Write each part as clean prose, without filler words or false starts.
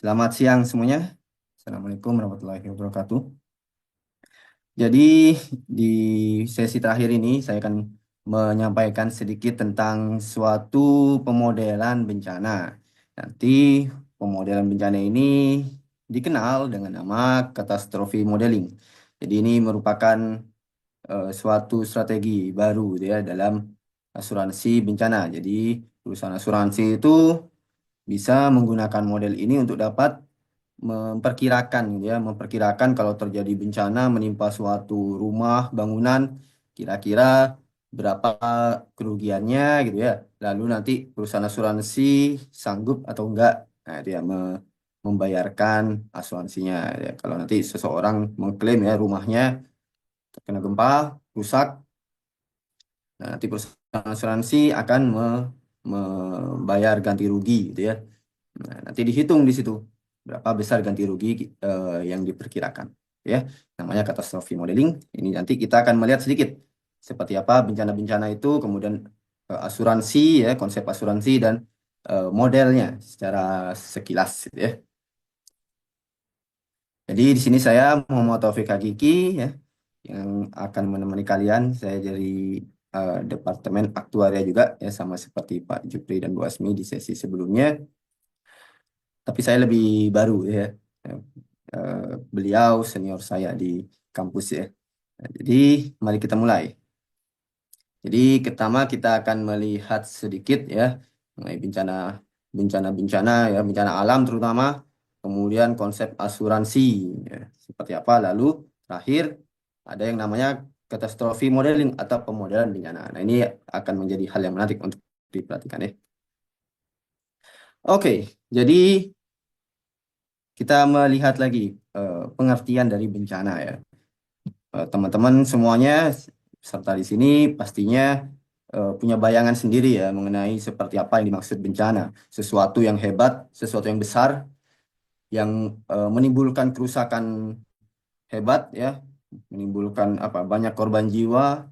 Selamat siang semuanya. Assalamualaikum warahmatullahi wabarakatuh. Jadi di sesi terakhir ini saya akan menyampaikan sedikit tentang suatu pemodelan bencana. Nanti pemodelan bencana ini dikenal dengan nama katastrofi modeling. Jadi ini merupakan suatu strategi baru gitu ya dalam asuransi bencana. Jadi perusahaan asuransi itu bisa menggunakan model ini untuk dapat memperkirakan gitu ya, memperkirakan kalau terjadi bencana menimpa suatu rumah, bangunan, kira-kira berapa kerugiannya gitu ya. Lalu nanti perusahaan asuransi sanggup atau enggak, nah, dia membayarkan asuransinya ya. Kalau nanti seseorang mengklaim ya rumahnya terkena gempa, rusak, nah, nanti perusahaan asuransi akan membayar ganti rugi gitu ya. Nah, nanti dihitung di situ berapa besar ganti rugi yang diperkirakan, ya. Namanya katastrofi modeling. Ini nanti kita akan melihat sedikit seperti apa bencana-bencana itu, kemudian asuransi, ya, konsep asuransi dan modelnya secara sekilas, gitu ya. Jadi di sini saya Muhammad Taufik Hakiki, ya, yang akan menemani kalian. Saya dari Departemen Aktuaria juga, ya, sama seperti Pak Jupri dan Bu Asmi di sesi sebelumnya. Tapi saya lebih baru ya. Eh, eh, Beliau senior saya di kampus ya. Nah, jadi mari kita mulai. Jadi pertama kita akan melihat sedikit ya mengenai bencana-bencana ya, bencana alam terutama, kemudian konsep asuransi ya, seperti apa. Lalu terakhir ada yang namanya katastrofi modeling atau pemodelan bencana. Nah, ini akan menjadi hal yang menarik untuk diperhatikan ya. Oke, jadi kita melihat lagi pengertian dari bencana ya. Teman-teman semuanya serta di sini pastinya punya bayangan sendiri ya mengenai seperti apa yang dimaksud bencana. Sesuatu yang hebat, sesuatu yang besar, yang menimbulkan kerusakan hebat ya, menimbulkan apa banyak korban jiwa,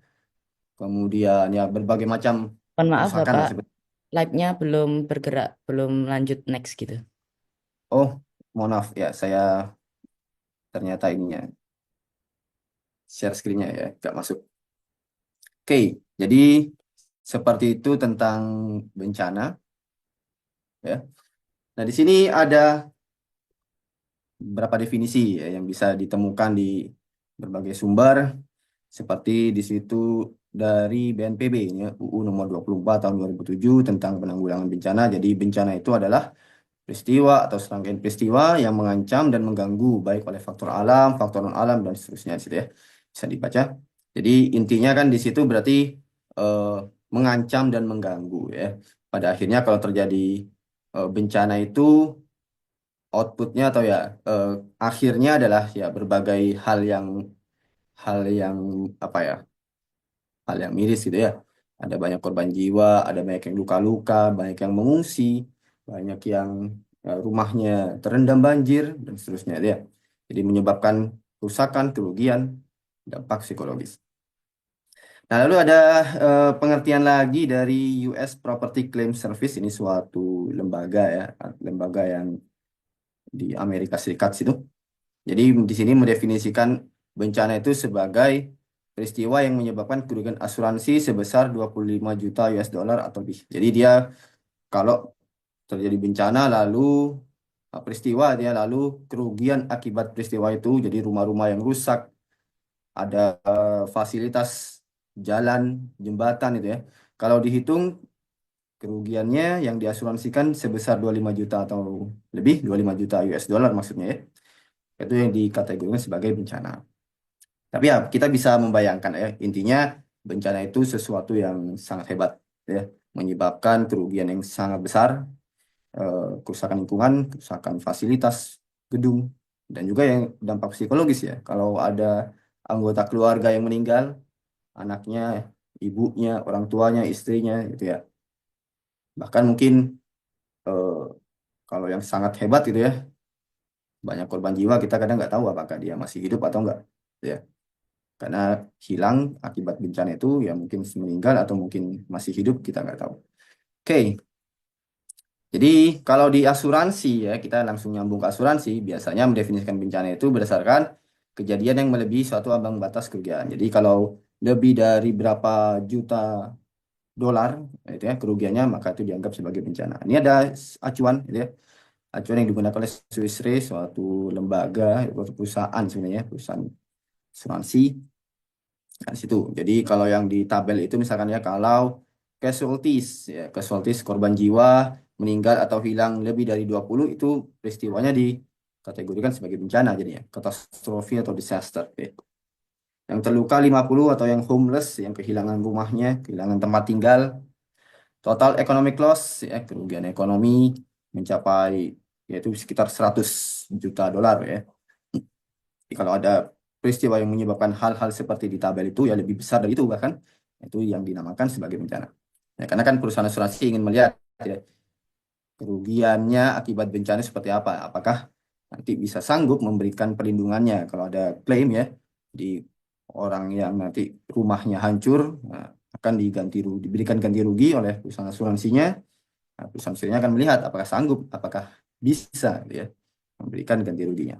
kemudian ya berbagai macam Mohon maaf kerusakan Bapak, lah seperti. live-nya belum bergerak, belum lanjut next gitu. Oh, mohon maaf ya, saya ternyata ininya share screen-nya ya, nggak masuk. Oke, jadi seperti itu tentang bencana ya. Nah, di sini ada beberapa definisi ya, yang bisa ditemukan di berbagai sumber seperti di situ dari BNPB ya, UU nomor 24 tahun 2007 tentang penanggulangan bencana. Jadi bencana itu adalah peristiwa atau serangkaian peristiwa yang mengancam dan mengganggu baik oleh faktor alam, faktor non alam dan seterusnya di situ ya. Bisa dibaca. Jadi intinya kan di situ berarti eh, mengancam dan mengganggu ya. Pada akhirnya kalau terjadi bencana itu outputnya atau ya eh, akhirnya adalah ya berbagai hal yang apa ya, hal yang miris gitu ya. Ada banyak korban jiwa, ada banyak yang luka-luka, banyak yang mengungsi, banyak yang rumahnya terendam banjir dan seterusnya ya. Jadi menyebabkan kerusakan, kerugian, dampak psikologis. Nah, lalu ada pengertian lagi dari US Property Claim Service. Ini suatu lembaga ya, lembaga yang di Amerika Serikat situ. Jadi di sini mendefinisikan bencana itu sebagai peristiwa yang menyebabkan kerugian asuransi sebesar 25 juta US dollar atau lebih. Jadi dia kalau terjadi bencana lalu peristiwa dia lalu kerugian akibat peristiwa itu jadi rumah-rumah yang rusak, ada fasilitas jalan, jembatan itu ya. Kalau dihitung kerugiannya yang diasuransikan sebesar 25 juta atau lebih, 25 juta US dollar maksudnya ya. Itu yang dikategorikan sebagai bencana. Tapi ya kita bisa membayangkan ya, intinya bencana itu sesuatu yang sangat hebat ya, menyebabkan kerugian yang sangat besar, kerusakan lingkungan, kerusakan fasilitas, gedung, dan juga yang dampak psikologis ya. Kalau ada anggota keluarga yang meninggal, anaknya, ibunya, orang tuanya, istrinya, itu ya. Bahkan mungkin eh, kalau yang sangat hebat gitu ya, banyak korban jiwa kita kadang nggak tahu apakah dia masih hidup atau enggak. Ya. Karena hilang akibat bencana itu ya mungkin meninggal atau mungkin masih hidup kita nggak tahu. Oke, Jadi kalau di asuransi ya, kita langsung nyambung ke asuransi, biasanya mendefinisikan bencana itu berdasarkan kejadian yang melebihi suatu ambang batas kerugian. Jadi kalau lebih dari berapa juta dolar itu ya kerugiannya, maka itu dianggap sebagai bencana. Ini ada acuan gitu ya. Acuan yang digunakan oleh Swiss Re, suatu lembaga, suatu perusahaan sebenarnya, perusahaan asuransi. Nah, situ. Jadi kalau yang di tabel itu misalkan ya kalau casualties ya, casualties korban jiwa meninggal atau hilang lebih dari 20 itu peristiwanya dikategorikan sebagai bencana jadinya, katastrofi atau disaster ya. Yang terluka 50 atau yang homeless yang kehilangan rumahnya, kehilangan tempat tinggal, total economic loss ya, kerugian ekonomi mencapai yaitu sekitar 100 juta dolar ya. Jadi kalau ada peristiwa yang menyebabkan hal-hal seperti di tabel itu ya lebih besar dari itu bahkan itu yang dinamakan sebagai bencana. Ya, karena kan perusahaan asuransi ingin melihat ya, kerugiannya akibat bencana seperti apa. Apakah nanti bisa sanggup memberikan perlindungannya kalau ada klaim ya di orang yang nanti rumahnya hancur nah, akan diberikan ganti rugi oleh perusahaan asuransinya. Nah, perusahaan asuransinya akan melihat apakah sanggup, apakah bisa gitu ya memberikan ganti ruginya.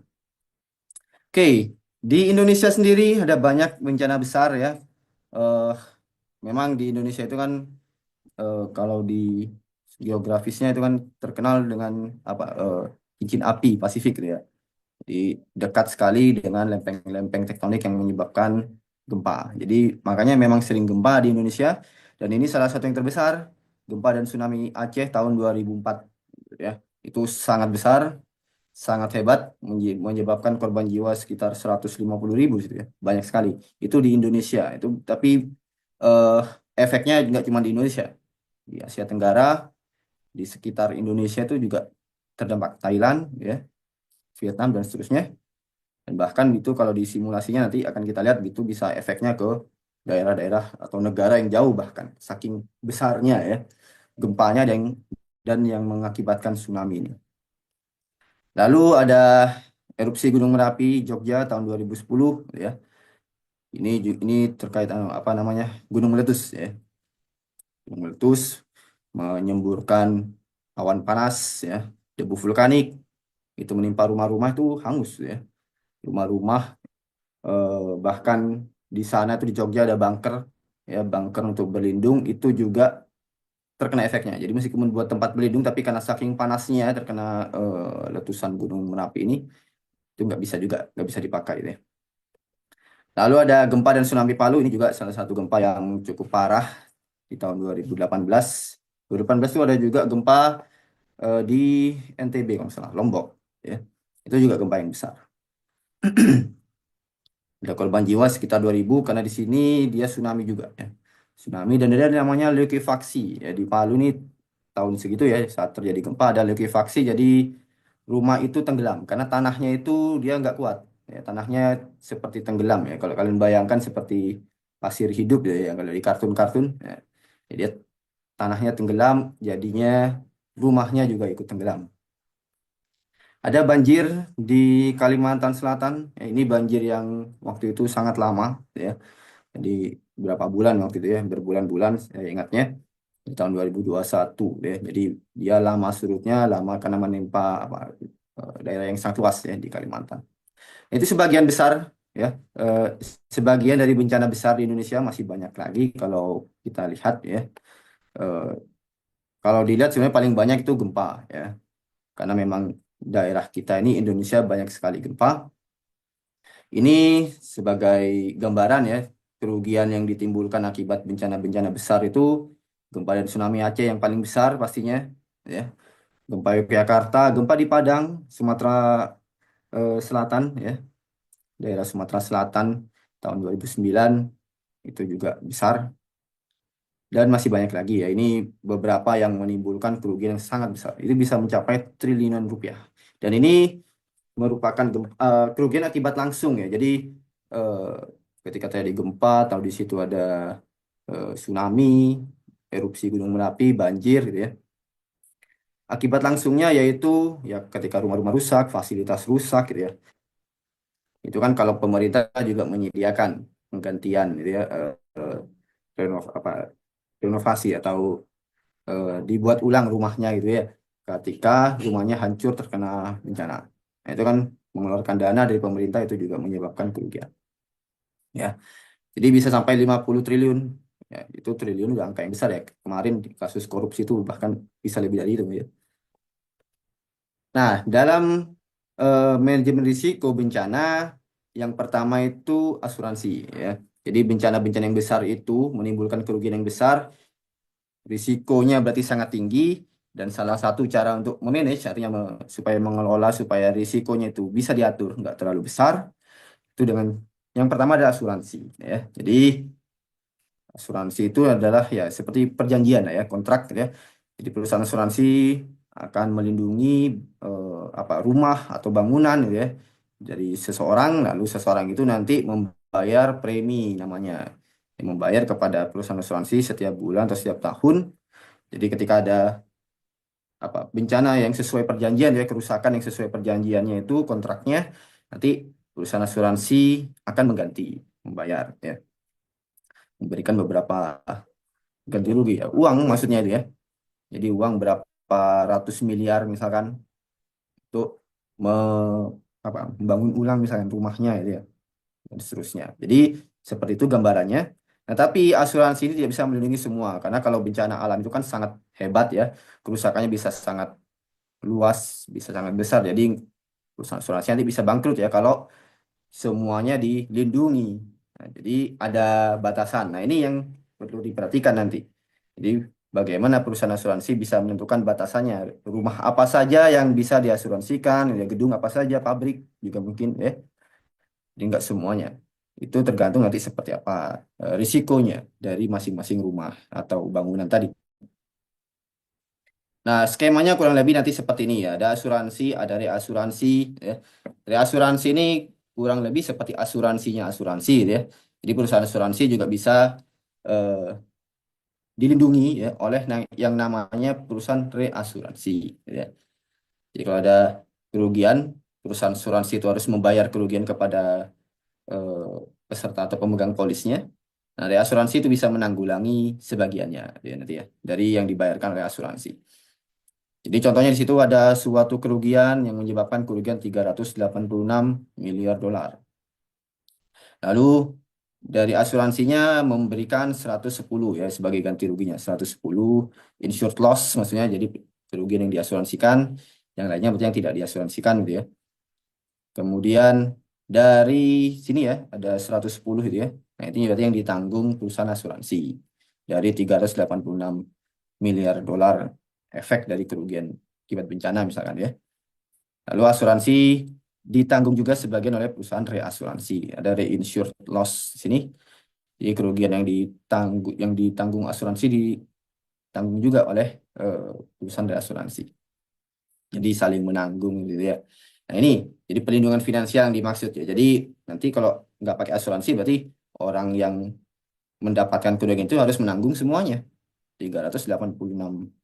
Oke, di Indonesia sendiri ada banyak bencana besar ya. Eh, Memang di Indonesia itu kan kalau di geografisnya itu kan terkenal dengan apa cincin api Pasifik gitu ya. Di dekat sekali dengan lempeng-lempeng tektonik yang menyebabkan gempa. Jadi makanya memang sering gempa di Indonesia dan ini salah satu yang terbesar gempa dan tsunami Aceh tahun 2004 ya. Itu sangat besar, sangat hebat menyebabkan korban jiwa sekitar 150.000 gitu ya. Banyak sekali. Itu di Indonesia. Itu tapi eh, efeknya nggak cuma di Indonesia. Di Asia Tenggara, di sekitar Indonesia itu juga terdampak Thailand ya, Vietnam dan seterusnya. Dan bahkan itu kalau di simulasinya nanti akan kita lihat itu bisa efeknya ke daerah-daerah atau negara yang jauh bahkan saking besarnya ya gempanya dan yang mengakibatkan tsunami ini. Lalu ada erupsi Gunung Merapi Jogja tahun 2010 ya. Ini terkait apa namanya? Gunung meletus ya. Gunung meletus menyemburkan awan panas ya, debu vulkanik itu menimpa rumah-rumah itu hangus ya. Rumah-rumah bahkan di sana itu di Jogja ada bunker ya, bunker untuk berlindung itu juga terkena efeknya. Jadi meskipun buat tempat berlindung tapi karena saking panasnya terkena letusan Gunung Merapi ini itu nggak bisa dipakai gitu ya. Lalu ada gempa dan tsunami Palu ini juga salah satu gempa yang cukup parah di tahun 2018. 2018 itu ada juga gempa di NTB kalau nggak salah, Lombok ya. Itu juga gempa yang besar. Ada korban jiwa sekitar 2.000 karena di sini dia tsunami juga ya. Tsunami dan ada namanya likuifaksi ya di Palu ini tahun segitu ya saat terjadi gempa ada likuifaksi jadi rumah itu tenggelam karena tanahnya itu dia nggak kuat ya tanahnya seperti tenggelam ya kalau kalian bayangkan seperti pasir hidup ya yang kalau di kartun-kartun ya. Jadi dia tanahnya tenggelam jadinya rumahnya juga ikut tenggelam. Ada banjir di Kalimantan Selatan. Ya, ini banjir yang waktu itu sangat lama, ya. Jadi berapa bulan waktu itu ya, berbulan-bulan saya ingatnya di tahun 2021 ya. Jadi dia lama surutnya, lama karena menimpa apa, daerah yang sangat luas ya di Kalimantan. Itu sebagian besar ya. Eh, Sebagian dari bencana besar di Indonesia masih banyak lagi kalau kita lihat ya. Eh, Kalau dilihat sebenarnya paling banyak itu gempa ya. Karena memang daerah kita ini Indonesia banyak sekali gempa. Ini sebagai gambaran ya, kerugian yang ditimbulkan akibat bencana-bencana besar itu gempa dan tsunami Aceh yang paling besar pastinya ya. Gempa Yogyakarta, gempa di Padang, Sumatera Selatan ya, daerah Sumatera Selatan tahun 2009 itu juga besar dan masih banyak lagi ya. Ini beberapa yang menimbulkan kerugian yang sangat besar. Itu bisa mencapai triliunan rupiah. Dan ini merupakan kerugian akibat langsung ya. Jadi eh, ketika terjadi gempa atau di situ ada tsunami, erupsi gunung Merapi, banjir gitu ya. Akibat langsungnya yaitu ya ketika rumah-rumah rusak, fasilitas rusak gitu ya. Itu kan kalau pemerintah juga menyediakan penggantian gitu ya, renov apa renovasi atau dibuat ulang rumahnya gitu ya. ketika rumahnya hancur terkena bencana. Nah, itu kan mengeluarkan dana dari pemerintah itu juga menyebabkan kerugian. Ya, jadi bisa sampai 50 triliun. Ya, itu triliun udah angka yang besar ya. Kemarin di kasus korupsi itu bahkan bisa lebih dari itu ya. Nah, dalam manajemen risiko bencana, yang pertama itu asuransi ya. Jadi bencana-bencana yang besar itu menimbulkan kerugian yang besar, risikonya berarti sangat tinggi, dan salah satu cara untuk memanage, artinya supaya mengelola, supaya risikonya itu bisa diatur, nggak terlalu besar, itu dengan yang pertama adalah asuransi ya. Jadi asuransi itu adalah ya seperti perjanjian lah ya, kontrak gitu ya. Jadi perusahaan asuransi akan melindungi apa rumah atau bangunan gitu ya dari seseorang, lalu seseorang itu nanti membayar premi namanya. Yang membayar kepada perusahaan asuransi setiap bulan atau setiap tahun. Jadi ketika ada apa bencana yang sesuai perjanjian ya, kerusakan yang sesuai perjanjiannya itu kontraknya, nanti perusahaan asuransi akan mengganti, membayar ya, memberikan beberapa ganti rugi ya, uang maksudnya itu ya. Jadi uang berapa ratus miliar misalkan untuk me, apa, membangun ulang misalkan rumahnya itu ya, dan seterusnya. Jadi seperti itu gambarannya. Nah, tapi asuransi ini tidak bisa melindungi semua karena kalau bencana alam itu kan sangat hebat ya, kerusakannya bisa sangat luas, bisa sangat besar. Jadi perusahaan asuransi nanti bisa bangkrut ya kalau semuanya dilindungi. Nah, jadi ada batasan. Nah, ini yang perlu diperhatikan nanti. Jadi bagaimana perusahaan asuransi bisa menentukan batasannya. Rumah apa saja yang bisa diasuransikan, ya gedung apa saja, pabrik juga mungkin ya. Jadi nggak semuanya. Itu tergantung nanti seperti apa risikonya dari masing-masing rumah atau bangunan tadi. Nah, skemanya kurang lebih nanti seperti ini ya. Ada asuransi, ada reasuransi. Ya. Reasuransi ini kurang lebih seperti asuransinya asuransi gitu ya. Jadi perusahaan asuransi juga bisa eh, dilindungi ya oleh yang namanya perusahaan reasuransi gitu ya. Jadi kalau ada kerugian, perusahaan asuransi itu harus membayar kerugian kepada eh, peserta atau pemegang polisnya. Nah, reasuransi itu bisa menanggulangi sebagiannya ya, nanti ya dari yang dibayarkan reasuransi. Jadi contohnya di situ ada suatu kerugian yang menyebabkan kerugian 386 miliar dolar. Lalu dari asuransinya memberikan 110 ya sebagai ganti ruginya. 110 insured loss maksudnya jadi kerugian yang diasuransikan, yang lainnya berarti yang tidak diasuransikan gitu ya. Kemudian dari sini ya ada 110 gitu ya. Nah, itu berarti yang ditanggung perusahaan asuransi dari 386 miliar dolar efek dari kerugian akibat bencana misalkan ya. Lalu asuransi ditanggung juga sebagian oleh perusahaan reasuransi. Ada reinsured loss di sini. Jadi kerugian yang ditanggung asuransi ditanggung juga oleh perusahaan reasuransi. Jadi saling menanggung gitu ya. Nah ini jadi perlindungan finansial yang dimaksud ya. Jadi nanti kalau nggak pakai asuransi berarti orang yang mendapatkan kerugian itu harus menanggung semuanya. 386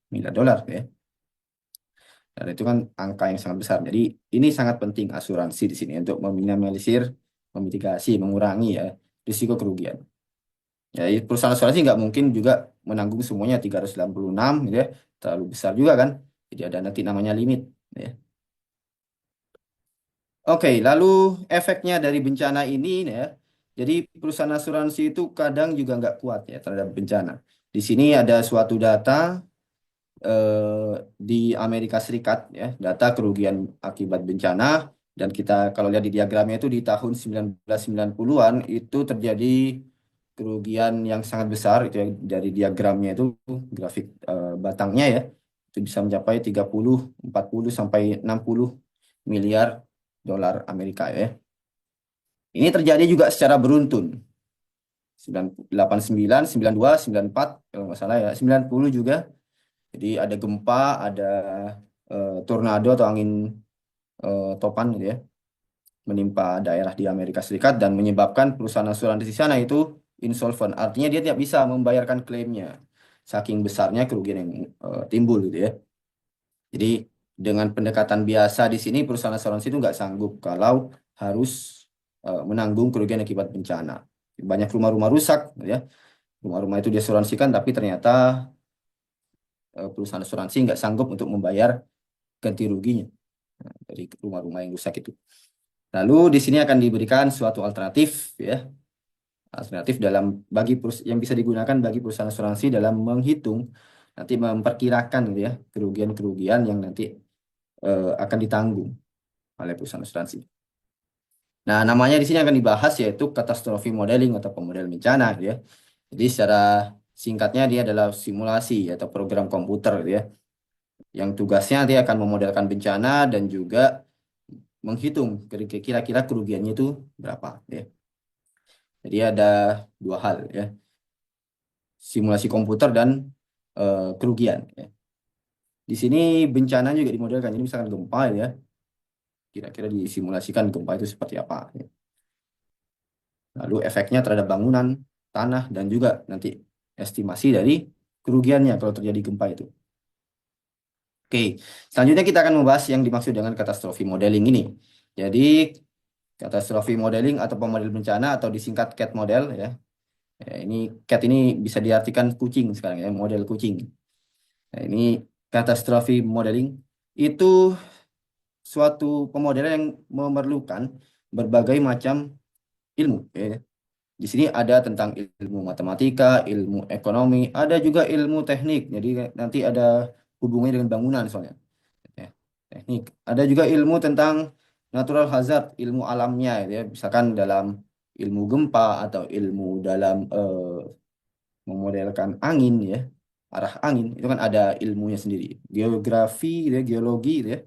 miliar dolar ya. Dan itu kan angka yang sangat besar. Jadi ini sangat penting asuransi di sini untuk meminimalisir, memitigasi, mengurangi ya risiko kerugian. Ya, perusahaan asuransi nggak mungkin juga menanggung semuanya 386 gitu ya. Terlalu besar juga kan. Jadi ada nanti namanya limit ya. Oke, lalu efeknya dari bencana ini ya. Jadi perusahaan asuransi itu kadang juga nggak kuat ya terhadap bencana. Di sini ada suatu data di Amerika Serikat ya, data kerugian akibat bencana, dan kita kalau lihat di diagramnya itu di tahun 1990-an itu terjadi kerugian yang sangat besar itu ya, dari diagramnya itu grafik batangnya ya itu bisa mencapai 30, 40 sampai 60 miliar dolar Amerika ya. Ini terjadi juga secara beruntun. 89, 92, 94 kalau nggak salah ya, 90 juga. Jadi ada gempa, ada tornado atau angin topan gitu ya, menimpa daerah di Amerika Serikat dan menyebabkan perusahaan asuransi di sana itu insolvent. Artinya dia tidak bisa membayarkan klaimnya. Saking besarnya kerugian yang timbul gitu ya. Jadi dengan pendekatan biasa di sini perusahaan asuransi itu nggak sanggup kalau harus menanggung kerugian akibat bencana. Banyak rumah-rumah rusak gitu ya. Rumah-rumah itu diasuransikan tapi ternyata perusahaan asuransi nggak sanggup untuk membayar ganti ruginya dari rumah-rumah yang rusak itu. Lalu di sini akan diberikan suatu alternatif ya, alternatif yang bisa digunakan bagi perusahaan asuransi dalam menghitung nanti memperkirakan gitu ya kerugian-kerugian yang nanti akan ditanggung oleh perusahaan asuransi. Nah, namanya di sini akan dibahas yaitu catastrophe modeling atau pemodel bencana gitu ya. Jadi secara singkatnya dia adalah simulasi atau program komputer gitu ya, yang tugasnya dia akan memodelkan bencana dan juga menghitung kira-kira kerugiannya itu berapa ya. Jadi ada dua hal ya, simulasi komputer dan kerugian ya. Di sini bencana juga dimodelkan. Jadi misalkan gempa ya, kira-kira disimulasikan gempa itu seperti apa ya. Lalu efeknya terhadap bangunan, tanah, dan juga nanti estimasi dari kerugiannya kalau terjadi gempa itu. Oke, selanjutnya kita akan membahas yang dimaksud dengan katastrofi modeling ini. Jadi, katastrofi modeling atau pemodel bencana atau disingkat CAT model ya. Ya, ini CAT ini bisa diartikan kucing sekarang ya, model kucing. Nah, ini katastrofi modeling itu suatu pemodelan yang memerlukan berbagai macam ilmu ya. Di sini ada tentang ilmu matematika, ilmu ekonomi, ada juga ilmu teknik. Jadi nanti ada hubungannya dengan bangunan soalnya. Ya, teknik. Ada juga ilmu tentang natural hazard, ilmu alamnya ya. Misalkan dalam ilmu gempa atau ilmu dalam memodelkan angin ya, arah angin itu kan ada ilmunya sendiri. Geografi, ya, geologi ya,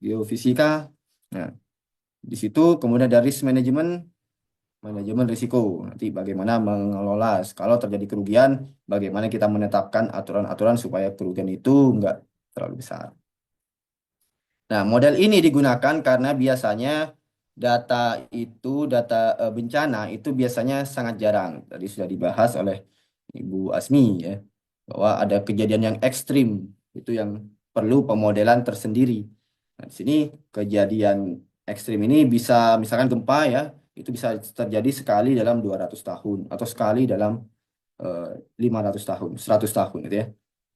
geofisika. Nah, di situ kemudian ada risk management, manajemen risiko. Nanti bagaimana mengelola kalau terjadi kerugian, bagaimana kita menetapkan aturan-aturan supaya kerugian itu enggak terlalu besar. Nah, model ini digunakan karena biasanya data data bencana itu biasanya sangat jarang. Tadi sudah dibahas oleh Ibu Asmi ya, bahwa ada kejadian yang ekstrim itu yang perlu pemodelan tersendiri. Nah, di sini kejadian ekstrim ini bisa misalkan gempa ya, itu bisa terjadi sekali dalam 200 tahun atau sekali dalam eh, 500 tahun, 100 tahun gitu ya.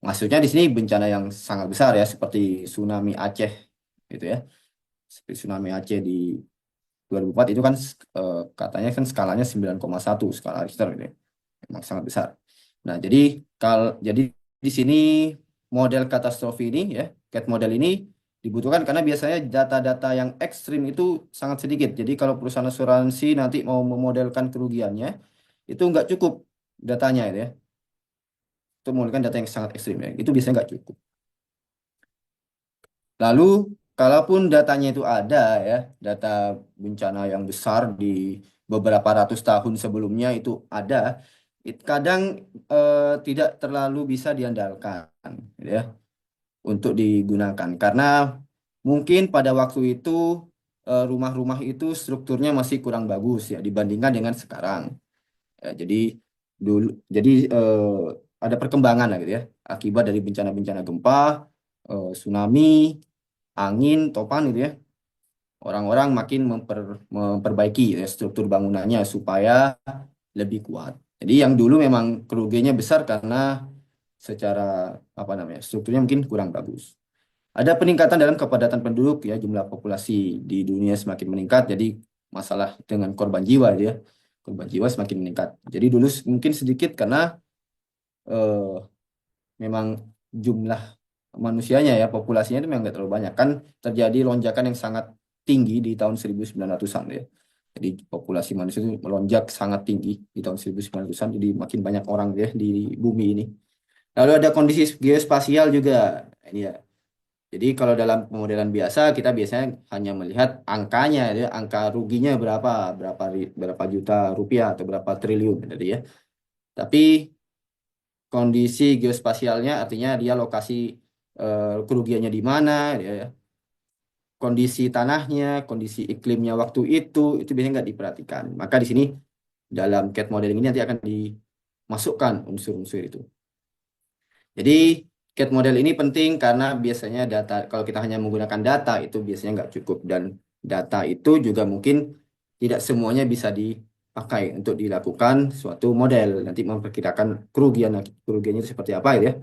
Maksudnya di sini bencana yang sangat besar ya, seperti tsunami Aceh gitu ya. Seperti tsunami Aceh di 2004 itu kan katanya kan skalanya 9,1 skala Richter gitu ya. Memang sangat besar. Nah, jadi di sini model katastrofi ini ya, CAT model ini dibutuhkan karena biasanya data-data yang ekstrim itu sangat sedikit. Jadi kalau perusahaan asuransi nanti mau memodelkan kerugiannya, itu nggak cukup datanya itu ya. Untuk memodelkan data yang sangat ekstrim ya. Itu biasanya nggak cukup. Lalu, kalaupun datanya itu ada ya, data bencana yang besar di beberapa ratus tahun sebelumnya itu ada, kadang tidak terlalu bisa diandalkan, gitu ya, untuk digunakan. Karena mungkin pada waktu itu rumah-rumah itu strukturnya masih kurang bagus ya dibandingkan dengan sekarang. Ya, dulu, jadi ada perkembangan lah gitu ya, akibat dari bencana-bencana gempa, tsunami, angin, topan gitu ya, orang-orang makin memperbaiki ya, struktur bangunannya supaya lebih kuat. Jadi yang dulu memang kerugiannya besar karena secara apa namanya strukturnya mungkin kurang bagus. Ada peningkatan dalam kepadatan penduduk ya, jumlah populasi di dunia semakin meningkat. Jadi masalah dengan korban jiwa ya, korban jiwa semakin meningkat. Jadi dulu mungkin sedikit karena eh, memang jumlah manusianya ya populasinya itu memang nggak terlalu banyak kan, terjadi lonjakan yang sangat tinggi di tahun 1900-an ya. Jadi populasi manusia itu melonjak sangat tinggi di tahun 1900-an, jadi makin banyak orang ya di bumi ini. Lalu ada kondisi geospasial juga. Nah, ini ya. Jadi kalau dalam pemodelan biasa kita biasanya hanya melihat angkanya ya, angka ruginya berapa, berapa juta rupiah atau berapa triliun tadi ya. Tapi kondisi geospasialnya artinya dia lokasi kerugiannya di mana, ya, ya. Kondisi tanahnya, kondisi iklimnya waktu itu biasanya nggak diperhatikan. Maka di sini dalam CAD modeling ini nanti akan dimasukkan unsur-unsur itu. Jadi CAD model ini penting karena biasanya data, kalau kita hanya menggunakan data itu biasanya nggak cukup, dan data itu juga mungkin tidak semuanya bisa dipakai untuk dilakukan suatu model. Nanti memperkirakan kerugiannya itu seperti apa gitu ya.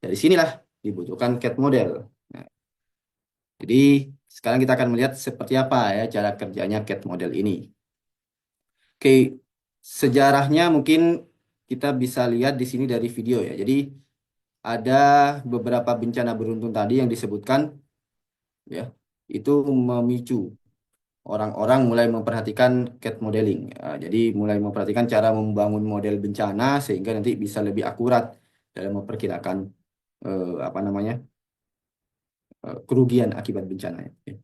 Dari sinilah dibutuhkan CAT model. Nah, jadi sekarang kita akan melihat seperti apa ya cara kerjanya CAT model ini. Oke, sejarahnya mungkin kita bisa lihat di sini dari video ya. Jadi ada beberapa bencana beruntun tadi yang disebutkan ya, itu memicu orang-orang mulai memperhatikan CAT modeling. Jadi mulai memperhatikan cara membangun model bencana sehingga nanti bisa lebih akurat dalam memperkirakan apa namanya kerugian akibat bencana. Ya.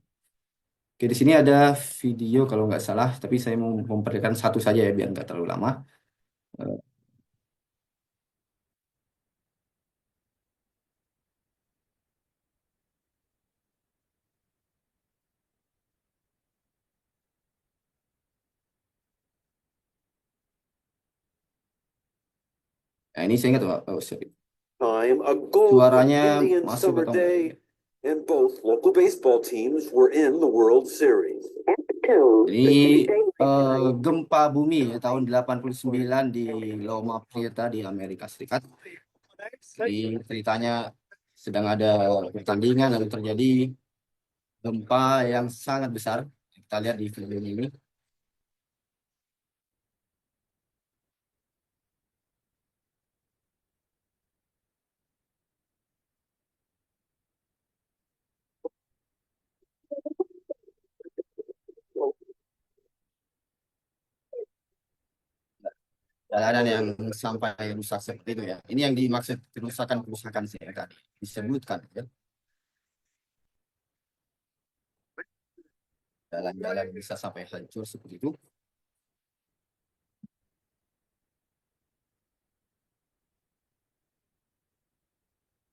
Oke, di sini ada video kalau nggak salah, tapi saya mau memperlihatkan satu saja ya biar nggak terlalu lama. Eh, Nah, ini saya ingat, oh, sorry. Time, a golden Suaranya Indian masuk summer atau enggak? day, and both local baseball teams were in the World Series. Ini gempa bumi ya, tahun 89 di Loma Prieta di Amerika Serikat. Jadi ceritanya sedang ada pertandingan lalu terjadi gempa yang sangat besar. Kita lihat di video ini. Jalanan yang sampai rusak seperti itu ya. Ini yang dimaksud kerusakan-kerusakan sih yang tadi disebutkan ya. Jalan-jalan bisa sampai hancur seperti itu.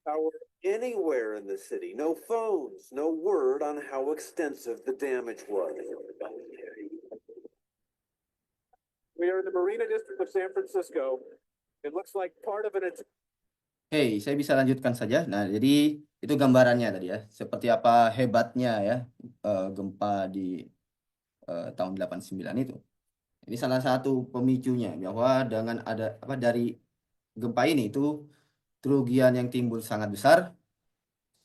Power anywhere in the city, no phones, no word on how extensive the damage was. We are in the Marina District of San Francisco. It looks like part of an Hei, saya bisa lanjutkan saja. Nah, jadi itu gambarannya tadi ya. Seperti apa hebatnya ya gempa di tahun 89 itu. Ini salah satu pemicunya bahwa dengan ada apa dari gempa ini itu kerugian yang timbul sangat besar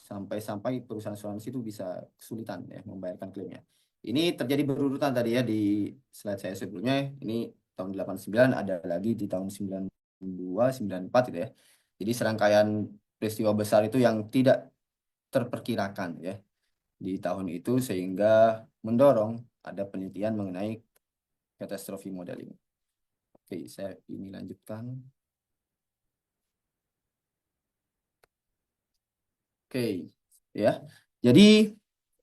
sampai-sampai perusahaan asuransi itu bisa kesulitan ya membayarkan klaimnya. Ini terjadi berurutan tadi ya di slide saya sebelumnya. Ini tahun 89 ada lagi di tahun 92, 94 gitu ya. Jadi serangkaian peristiwa besar itu yang tidak terperkirakan ya di tahun itu sehingga mendorong ada penelitian mengenai katastrofi modeling. Oke, saya ini lanjutkan. Oke, ya. Jadi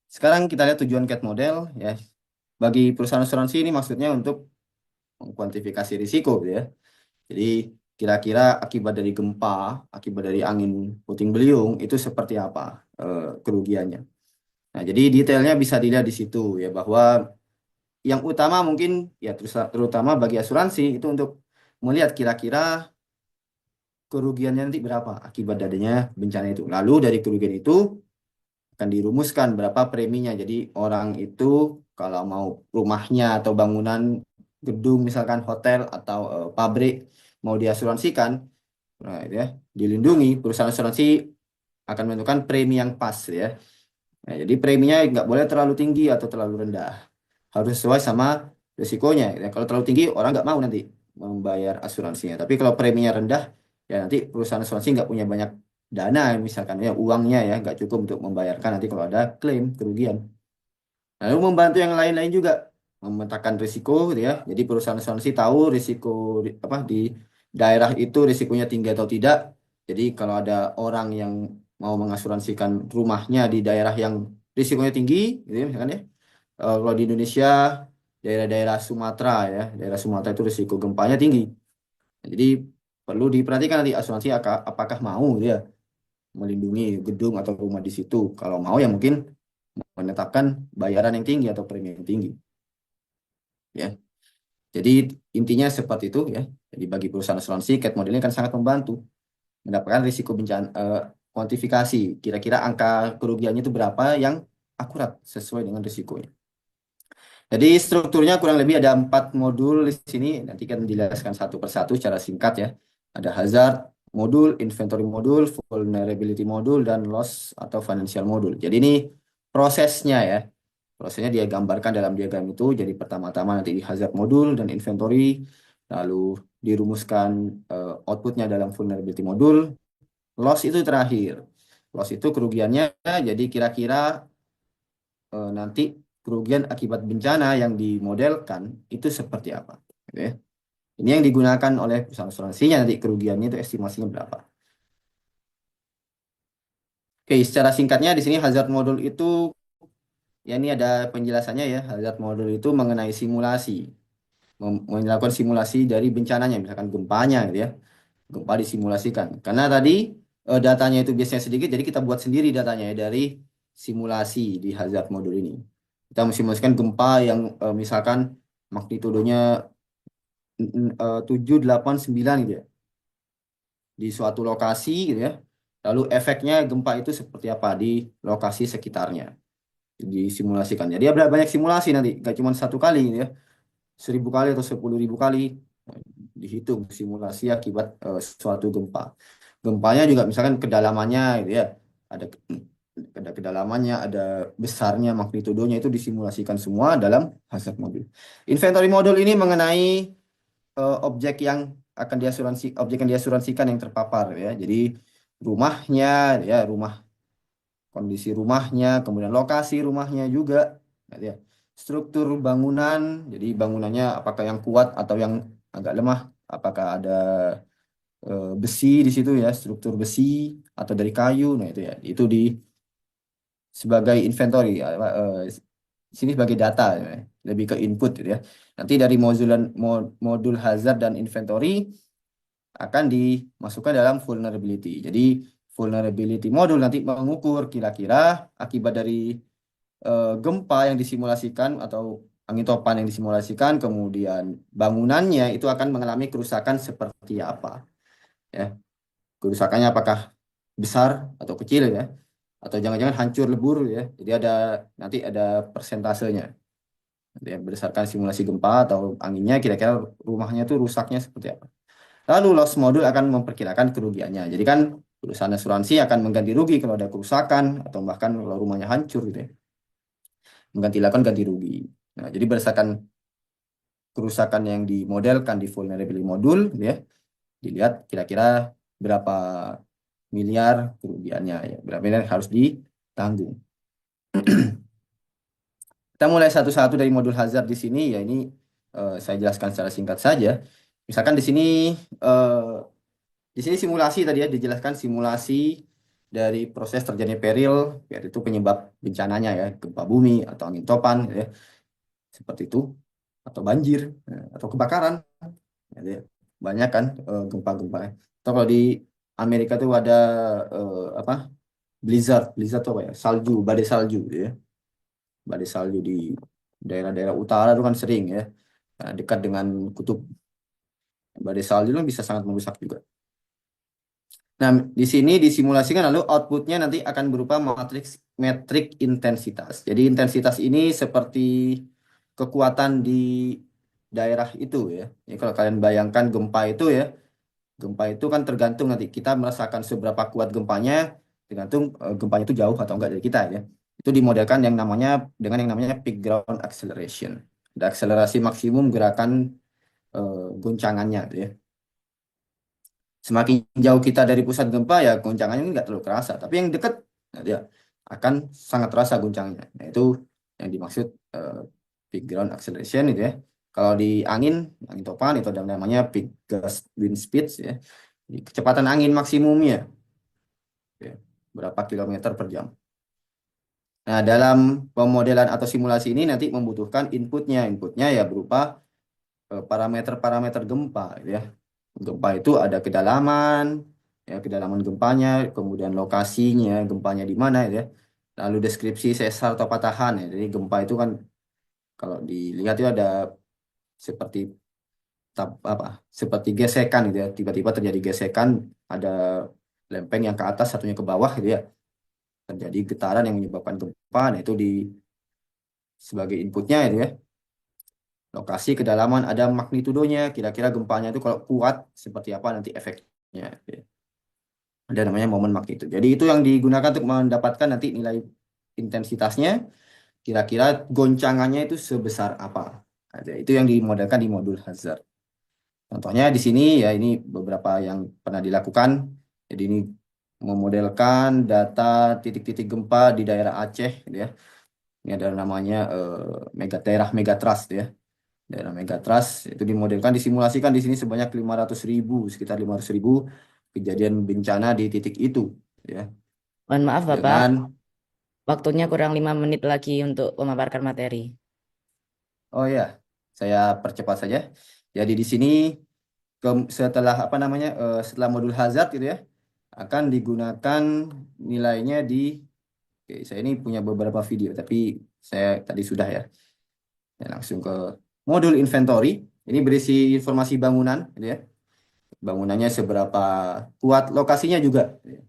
sekarang kita lihat tujuan CAT model ya. Bagi perusahaan asuransi ini maksudnya untuk mengkuantifikasi risiko gitu ya. Jadi kira-kira akibat dari gempa, akibat dari angin puting beliung itu seperti apa kerugiannya. Nah, jadi detailnya bisa dilihat di situ ya bahwa yang utama mungkin ya terutama bagi asuransi itu untuk melihat kira-kira kerugiannya nanti berapa akibat adanya bencana itu. Lalu dari kerugian itu akan dirumuskan berapa preminya. Jadi orang itu kalau mau rumahnya atau bangunan gedung misalkan hotel atau pabrik mau diasuransikan, nah itu ya dilindungi perusahaan asuransi akan menentukan premi yang pas ya. Nah, jadi preminya nggak boleh terlalu tinggi atau terlalu rendah. Harus sesuai sama risikonya. Ya. Kalau terlalu tinggi orang nggak mau nanti membayar asuransinya. Tapi kalau preminya rendah, ya nanti perusahaan asuransi nggak punya banyak dana misalkan ya uangnya ya nggak cukup untuk membayarkan nanti kalau ada klaim kerugian. Lalu membantu yang lain-lain juga memetakan risiko gitu ya. Jadi perusahaan asuransi tahu risiko apa di daerah itu risikonya tinggi atau tidak. Jadi kalau ada orang yang mau mengasuransikan rumahnya di daerah yang risikonya tinggi, gitu ya, misalkan ya. Kalau di Indonesia daerah-daerah Sumatera ya, daerah Sumatera itu risiko gempanya tinggi. Nah, jadi perlu diperhatikan nanti asuransi apakah mau dia melindungi gedung atau rumah di situ. Kalau mau ya mungkin menetapkan bayaran yang tinggi atau premi yang tinggi. Ya. Jadi intinya seperti itu ya. Jadi bagi perusahaan asuransi, CAT model ini akan sangat membantu mendapatkan risiko bencana kuantifikasi. Kira-kira angka kerugiannya itu berapa yang akurat sesuai dengan risikonya. Jadi strukturnya kurang lebih ada 4 modul di sini. Nanti kan dijelaskan satu persatu secara singkat ya. Ada hazard, modul, inventory modul, vulnerability modul, dan loss atau financial modul. Jadi ini prosesnya ya. Prosesnya dia gambarkan dalam diagram itu. Jadi pertama-tama nanti di hazard modul dan inventory, lalu dirumuskan outputnya dalam vulnerability modul. Loss itu terakhir. Loss itu kerugiannya, jadi kira-kira nanti kerugian akibat bencana yang dimodelkan itu seperti apa. Gitu ya. Ini yang digunakan oleh perusahaan asuransinya, nanti kerugiannya itu estimasinya berapa. Oke, secara singkatnya di sini hazard modul itu, ya ini ada penjelasannya ya. Hazard modul itu mengenai simulasi, melakukan simulasi dari bencananya, misalkan gempanya gitu ya. Gempa disimulasikan. Karena tadi datanya itu biasanya sedikit, jadi kita buat sendiri datanya ya dari simulasi di hazard modul ini. Kita mensimulasikan gempa yang misalkan magnitudonya 7, 8, 9 gitu ya. Di suatu lokasi gitu ya. Lalu efeknya gempa itu seperti apa di lokasi sekitarnya. Disimulasikan. Jadi ada banyak simulasi nanti, gak cuma satu kali gitu ya. 1.000 kali atau 10.000 kali dihitung simulasi akibat suatu gempa. Gempanya juga misalkan kedalamannya gitu ya. Ada kedalamannya, ada besarnya, magnitudonya itu disimulasikan semua dalam hazard modul. Inventory modul ini mengenai objek yang akan objek yang diasuransikan yang terpapar ya. Jadi rumahnya ya, kondisi rumahnya, kemudian lokasi rumahnya juga gitu ya. Struktur bangunan, jadi bangunannya apakah yang kuat atau yang agak lemah, apakah ada besi di situ ya, struktur besi atau dari kayu, nah itu ya, itu sebagai inventory ya, sini sebagai data ya, lebih ke input gitu ya. Nanti dari modul hazard dan inventory akan dimasukkan dalam vulnerability. Jadi vulnerability modul nanti mengukur kira-kira akibat dari gempa yang disimulasikan atau angin topan yang disimulasikan, kemudian bangunannya itu akan mengalami kerusakan seperti apa. Ya, kerusakannya apakah besar atau kecil ya, atau jangan-jangan hancur lebur ya. Jadi nanti ada persentasenya. Ya, berdasarkan simulasi gempa atau anginnya, kira-kira rumahnya itu rusaknya seperti apa. Lalu loss modul akan memperkirakan kerugiannya. Jadi kan perusahaan asuransi akan mengganti rugi kalau ada kerusakan atau bahkan kalau rumahnya hancur gitu ya. Mengganti lakukan ganti rugi. Nah, jadi berdasarkan kerusakan yang dimodelkan di vulnerability modul gitu ya, dilihat kira-kira berapa miliar kerugiannya ya, berapa miliar harus ditanggung. Kita mulai satu-satu dari modul hazard di sini ya, ini saya jelaskan secara singkat saja. Misalkan di sini simulasi tadi ya, dijelaskan simulasi dari proses terjadinya peril, yaitu penyebab bencananya ya, gempa bumi atau angin topan gitu ya, seperti itu, atau banjir atau kebakaran, gitu ya. Banyak kan gempa-gempa. Atau kalau di Amerika tuh ada apa? Blizzard tuh apa ya? Salju, badai salju gitu ya. Badai salju di daerah-daerah utara itu kan sering ya. Nah, dekat dengan kutub. Badai salju itu bisa sangat merusak juga. Nah, di sini disimulasikan lalu outputnya nanti akan berupa metrik intensitas. Jadi intensitas ini seperti kekuatan di daerah itu ya. Jadi kalau kalian bayangkan gempa itu kan tergantung nanti kita merasakan seberapa kuat gempanya, tergantung gempanya itu jauh atau enggak dari kita ya. Itu dimodelkan dengan yang namanya peak ground acceleration. Ada akselerasi maksimum gerakan goncangannya gitu ya. Semakin jauh kita dari pusat gempa ya goncangannya nggak terlalu kerasa, tapi yang dekat ya akan sangat terasa goncangannya. Nah, itu yang dimaksud peak ground acceleration itu ya. Kalau di angin topan itu ada namanya peak gust wind speeds ya. Jadi, kecepatan angin maksimumnya ya, berapa kilometer per jam. Nah, dalam pemodelan atau simulasi ini nanti membutuhkan inputnya ya berupa parameter-parameter gempa gitu ya. Gempa itu ada kedalaman, ya kedalaman gempanya, kemudian lokasinya, gempanya di mana ya. Lalu deskripsi sesar atau patahan ya. Jadi gempa itu kan kalau dilihat itu ada seperti seperti gesekan gitu ya. Tiba-tiba terjadi gesekan, ada lempeng yang ke atas, satunya ke bawah gitu ya. Terjadi getaran yang menyebabkan gempa, nah itu sebagai inputnya itu ya. Lokasi, kedalaman, ada magnitudonya, kira-kira gempanya itu kalau kuat seperti apa nanti efeknya. Ada namanya momen magnitude. Jadi itu yang digunakan untuk mendapatkan nanti nilai intensitasnya, kira-kira goncangannya itu sebesar apa. Ada itu yang dimodelkan di modul hazard. Contohnya di sini ya ini beberapa yang pernah dilakukan. Jadi ini memodelkan data titik-titik gempa di daerah Aceh, gitu ya. Ini ada namanya daerah Megatrust ya. Daerah Megatrust itu dimodelkan, disimulasikan di sini sebanyak 500.000, sekitar 500.000 kejadian bencana di titik itu, ya. Mohon maaf Bapak, Dengan waktunya kurang 5 menit lagi untuk memaparkan materi. oh ya, saya percepat saja. Jadi di sini setelah apa namanya setelah modul hazard gitu ya, akan digunakan nilainya di oke, saya ini punya beberapa video tapi saya tadi sudah ya. Ya, langsung ke modul inventory. Ini berisi informasi bangunan, gitu ya. Bangunannya seberapa kuat, lokasinya juga, gitu ya.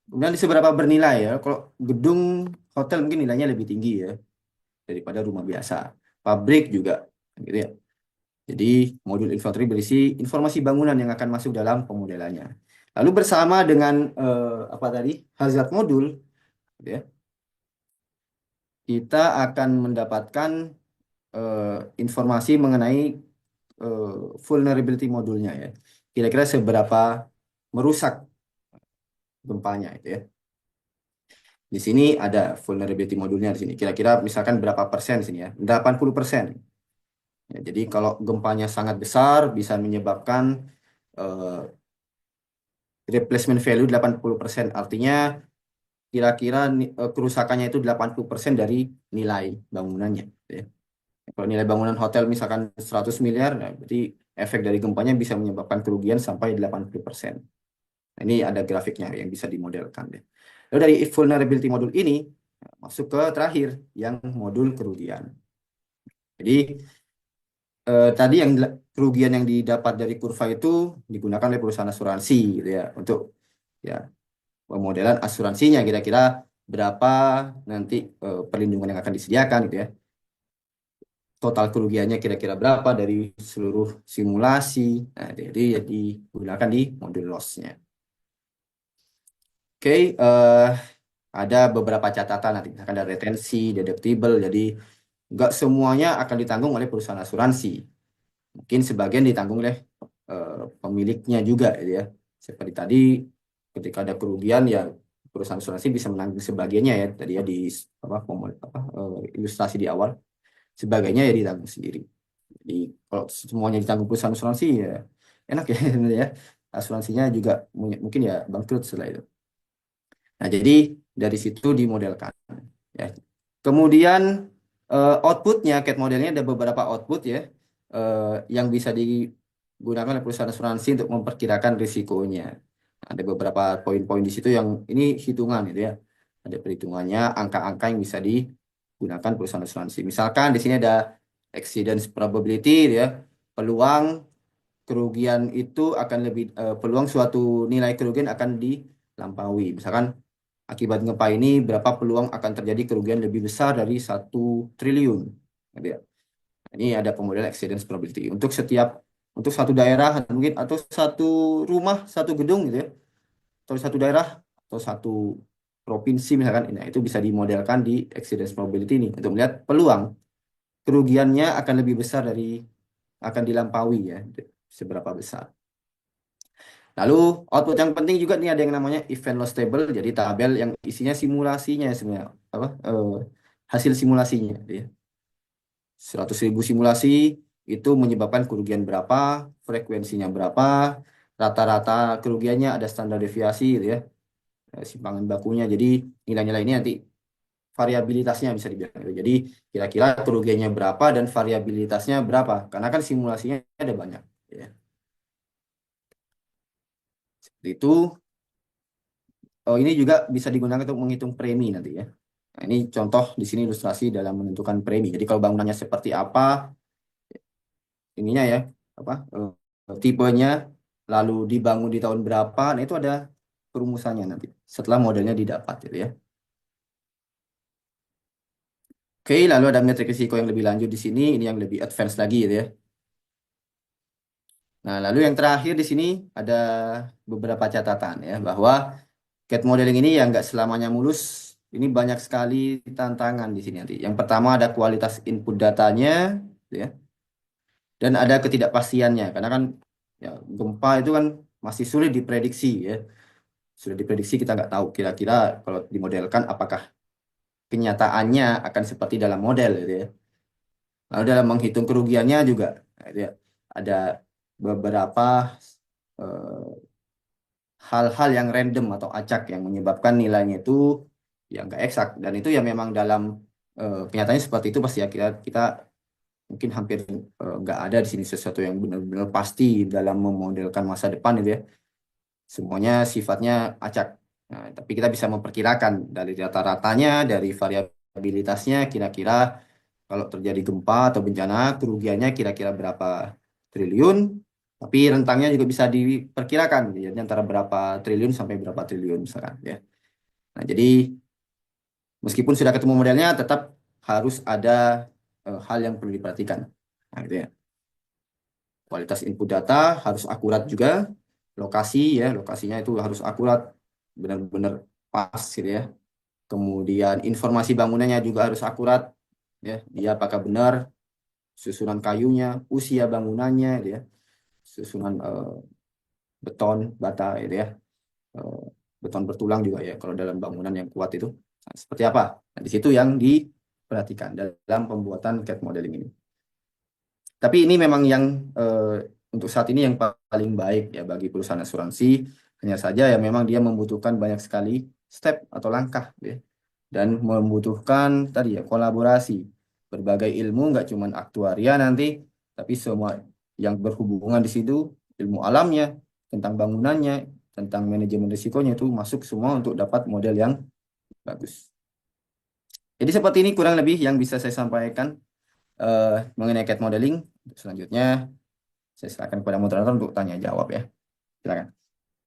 Kemudian di seberapa bernilai ya. Kalau gedung hotel mungkin nilainya lebih tinggi ya daripada rumah biasa. Pabrik juga, gitu ya. Jadi modul inventory berisi informasi bangunan yang akan masuk dalam pemodelannya. Lalu bersama dengan apa tadi hazard modul, gitu ya, kita akan mendapatkan informasi mengenai eh, vulnerability modulnya ya. Kira-kira seberapa merusak gempanya itu ya. Di sini ada vulnerability modulnya di sini. Kira-kira misalkan berapa persen di sini ya? 80%. Ya, jadi kalau gempanya sangat besar bisa menyebabkan eh, replacement value 80%. Artinya kira-kira kerusakannya itu 80% dari nilai bangunannya, ya. Kalau nilai bangunan hotel misalkan 100 miliar, nah berarti efek dari gempanya bisa menyebabkan kerugian sampai 80%. Nah, ini ada grafiknya yang bisa dimodelkan, ya. Lalu dari vulnerability modul ini masuk ke terakhir yang modul kerugian. Jadi tadi yang kerugian yang didapat dari kurva itu digunakan oleh perusahaan asuransi gitu ya untuk ya pemodelan asuransinya kira-kira berapa nanti perlindungan yang akan disediakan gitu ya. Total kerugiannya kira-kira berapa dari seluruh simulasi. Nah, jadi ya digunakan di modul loss-nya. Oke, ada beberapa catatan nanti, misalkan ada retensi, deductible, jadi nggak semuanya akan ditanggung oleh perusahaan asuransi. Mungkin sebagian ditanggung oleh pemiliknya juga, gitu ya. Seperti tadi, ketika ada kerugian, ya perusahaan asuransi bisa menanggung sebagiannya ya. Tadi ya di ilustrasi di awal, sebagainya ya ditanggung sendiri. Jadi kalau semuanya ditanggung perusahaan asuransi ya enak ya, ya. Asuransinya juga mungkin ya bangkrut setelah itu. Nah, jadi dari situ dimodelkan. Ya. Kemudian outputnya, CAD modelnya ada beberapa output ya yang bisa digunakan oleh perusahaan asuransi untuk memperkirakan risikonya. Ada beberapa poin-poin di situ yang ini hitungan gitu ya. Ada perhitungannya, angka-angka yang bisa digunakan perusahaan asuransi. Misalkan di sini ada accident probability gitu ya. Peluang kerugian itu akan lebih peluang suatu nilai kerugian akan dilampaui. Misalkan akibat gempa ini berapa peluang akan terjadi kerugian lebih besar dari 1 triliun. Gitu ya. Ini ada pemodelan accident probability untuk satu daerah mungkin atau satu rumah, satu gedung gitu ya. Atau satu daerah atau satu provinsi misalkan. Nah, itu bisa dimodelkan di accident probability ini untuk melihat peluang kerugiannya akan lebih besar dari akan dilampaui ya, seberapa besar. Lalu output yang penting juga nih ada yang namanya event loss table, jadi tabel yang isinya simulasinya sebenarnya apa hasil simulasinya, ya. 100.000 simulasi itu menyebabkan kerugian berapa, frekuensinya berapa, rata-rata kerugiannya ada standar deviasi gitu ya, simpangan bakunya. Jadi nilai-nilai ini nanti variabilitasnya bisa dibilang gitu. Jadi kira-kira kerugiannya berapa dan variabilitasnya berapa, karena kan simulasinya ada banyak, ya. Seperti itu. Oh, ini juga bisa digunakan untuk menghitung premi nanti ya. Nah, ini contoh di sini ilustrasi dalam menentukan premi. Jadi kalau bangunannya seperti apa, ininya ya, apa tipenya, lalu dibangun di tahun berapa, nah itu ada perumusannya nanti setelah modelnya didapat gitu ya. Oke, lalu ada metrik risiko yang lebih lanjut di sini, ini yang lebih advance lagi gitu ya. Nah, lalu yang terakhir di sini ada beberapa catatan ya bahwa CAD modeling ini yang nggak selamanya mulus. Ini banyak sekali tantangan di sini nanti. Yang pertama ada kualitas input datanya, ya, dan ada ketidakpastiannya. Karena kan ya, gempa itu kan masih sulit diprediksi ya. Sudah diprediksi kita nggak tahu kira-kira kalau dimodelkan apakah kenyataannya akan seperti dalam model gitu ya. Lalu dalam menghitung kerugiannya juga nah, itu ya, ada beberapa eh, hal-hal yang random atau acak yang menyebabkan nilainya itu ya nggak eksak dan itu ya memang dalam kenyataannya seperti itu pasti ya kita mungkin hampir nggak ada di sini sesuatu yang benar-benar pasti dalam memodelkan masa depan itu ya semuanya sifatnya acak. Nah, tapi kita bisa memperkirakan dari rata-ratanya dari variabilitasnya kira-kira kalau terjadi gempa atau bencana kerugiannya kira-kira berapa triliun tapi rentangnya juga bisa diperkirakan, jadi antara berapa triliun sampai berapa triliun misalkan ya. Nah, jadi meskipun sudah ketemu modelnya, tetap harus ada hal yang perlu diperhatikan. Nah, gitu ya. Kualitas input data harus akurat juga, lokasi ya, lokasinya itu harus akurat, benar-benar pas gitu ya. Kemudian informasi bangunannya juga harus akurat, ya. Dia apakah benar susunan kayunya, usia bangunannya, gitu ya. Susunan beton, bata, gitu ya. Eh, beton bertulang juga ya kalau dalam bangunan yang kuat itu. Nah, seperti apa? Nah, di situ yang diperhatikan dalam pembuatan CAD modeling ini. Tapi ini memang yang untuk saat ini yang paling baik ya bagi perusahaan asuransi. Hanya saja ya memang dia membutuhkan banyak sekali step atau langkah ya. Dan membutuhkan tadi ya kolaborasi berbagai ilmu nggak cuma aktuaria nanti, tapi semua yang berhubungan di situ, ilmu alamnya, tentang bangunannya, tentang manajemen risikonya itu masuk semua untuk dapat model yang bagus. Jadi seperti ini kurang lebih yang bisa saya sampaikan mengenai CAD modeling. Selanjutnya saya silakan kepada moderator untuk tanya jawab ya. Silakan.